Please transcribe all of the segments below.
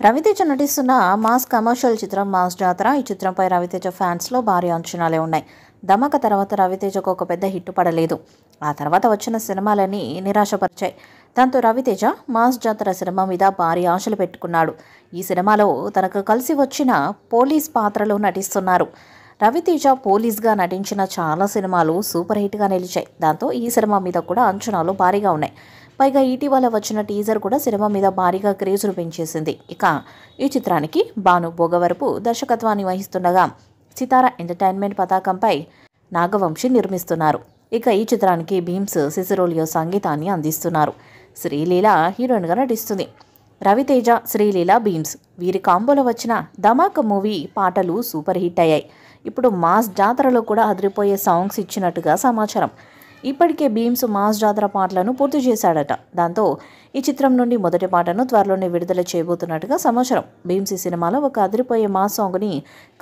రవితేజ నటిస్తున్న mass commercial చిత్రం mass జాతర. ఈ చిత్రంపై రవితేజ ఫ్యాన్స్లో భారీ అంచనాలే ఉన్నాయి. ధమాకా తర్వాత రవితేజకు ఒక పెద్ద హిట్ పడలేదు. ఆ తర్వాత వచ్చిన సినిమాలన్నీ నిరాశపరిచాయి. దాంతో రవితేజ మాస్ జాతర సినిమా మీద భారీ ఆశలు పెట్టుకున్నాడు. ఈ సినిమాలో తనకు కలిసి వచ్చిన పోలీస్ పాత్రలో నటిస్తున్నారు. రవితేజ పోలీస్గా నటించిన చాలా సినిమాలు సూపర్ హిట్గా నిలిచాయి. దాంతో ఈ సినిమా మీద కూడా అంచనాలు భారీగా ఉన్నాయి. పైగా ఇటీవల వచ్చిన టీజర్ కూడా సినిమా మీద భారీగా క్రేజ్ను పెంచేసింది. ఇక ఈ చిత్రానికి భాను భోగవరపు దర్శకత్వాన్ని వహిస్తుండగా సితారా ఎంటర్టైన్మెంట్ పతాకంపై నాగవంశి నిర్మిస్తున్నారు. ఇక ఈ చిత్రానికి భీమ్స్ సిసిరోలియో సంగీతాన్ని అందిస్తున్నారు. శ్రీలీల హీరోయిన్గా నటిస్తుంది. రవితేజ, శ్రీలీల, భీమ్స్ వీరి కాంబోలో వచ్చిన ధమాక్ మూవీ పాటలు సూపర్ హిట్ అయ్యాయి. ఇప్పుడు మాస్ జాతరలో కూడా అదిరిపోయే సాంగ్స్ ఇచ్చినట్టుగా సమాచారం. ఇప్పటికే భీమ్స్ మాస్ జాతర పాటలను పూర్తి చేశాడట. దాంతో ఈ చిత్రం నుండి మొదటి పాటను త్వరలోనే విడుదల చేయబోతున్నట్టుగా సమాచారం. భీమ్స్ ఈ సినిమాలో ఒక అదిరిపోయే మాస్ సాంగ్ని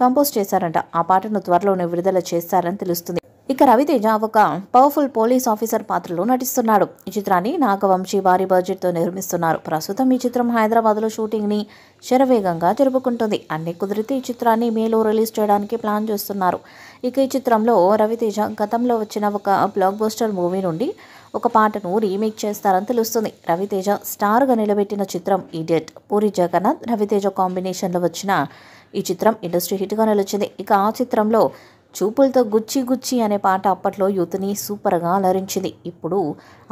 కంపోజ్ చేశారంట. ఆ పాటను త్వరలోనే విడుదల చేస్తారని తెలుస్తుంది. ఇక రవితేజ ఒక పవర్ఫుల్ పోలీస్ ఆఫీసర్ పాత్రలో నటిస్తున్నాడు. ఈ చిత్రాన్ని నాగవంశి భారీ బడ్జెట్తో నిర్మిస్తున్నారు. ప్రస్తుతం ఈ చిత్రం హైదరాబాద్లో షూటింగ్ని శరవేగంగా జరుపుకుంటుంది. అన్ని కుదిరితే ఈ చిత్రాన్ని మేలో రిలీజ్ చేయడానికి ప్లాన్ చేస్తున్నారు. ఇక ఈ చిత్రంలో రవితేజ గతంలో వచ్చిన ఒక బ్లాక్ బస్టర్ మూవీ నుండి ఒక పాటను రీమేక్ చేస్తారని తెలుస్తుంది. రవితేజ స్టార్గా నిలబెట్టిన చిత్రం ఈడియట్. పూరి జగన్నాథ్, రవితేజ కాంబినేషన్లో వచ్చిన ఈ చిత్రం ఇండస్ట్రీ హిట్గా నిలిచింది. ఇక ఆ చిత్రంలో చూపులతో గుచ్చి గుచ్చి అనే పాట అప్పట్లో యూత్ని సూపర్గా అలరించింది. ఇప్పుడు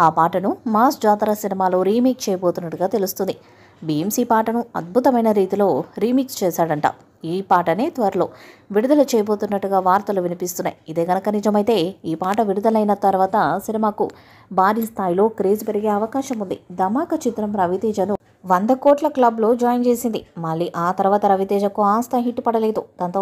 ఆ పాటను మాస్ జాతర సినిమాలో రీమేక్ చేయబోతున్నట్టుగా తెలుస్తుంది. భీమ్స్ ఈ పాటను అద్భుతమైన రీతిలో రీమిక్స్ చేశాడంట. ఈ పాటనే త్వరలో విడుదల చేయబోతున్నట్టుగా వార్తలు వినిపిస్తున్నాయి. ఇదే కనుక నిజమైతే ఈ పాట విడుదలైన తర్వాత సినిమాకు భారీ స్థాయిలో క్రేజ్ పెరిగే అవకాశం ఉంది. ధమాకా చిత్రం రవితేజను 100 కోట్ల క్లబ్లో జాయిన్ చేసింది. మళ్ళీ ఆ తర్వాత రవితేజకు ఆ స్థాయి హిట్ పడలేదు. దాంతో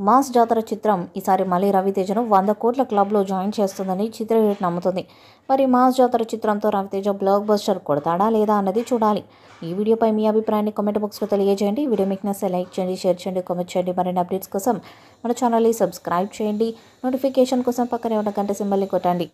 మాస్ జాతర చిత్రం ఈసారి మళ్ళీ రవితేజను 100 కోట్ల క్లబ్లో జాయిన్ చేస్తుందని చిత్ర యూనిట్ నమ్ముతుంది. మరి మాస్ జాతర చిత్రంతో రవితేజ బ్లాక్ బస్టర్ కొడతాడా లేదా అన్నది చూడాలి. ఈ వీడియోపై మీ అభిప్రాయాన్ని కామెంట్ బాక్స్లో తెలియజేయండి. ఈ వీడియో మీకు నచ్చితే లైక్ చేయండి, షేర్ చేయండి, కామెంట్ చేయండి. మరిన్ని అప్డేట్స్ కోసం మన ఛానల్ని సబ్స్క్రైబ్ చేయండి. నోటిఫికేషన్ కోసం పక్కనే ఉన్న గంట సింబల్ని కొట్టండి.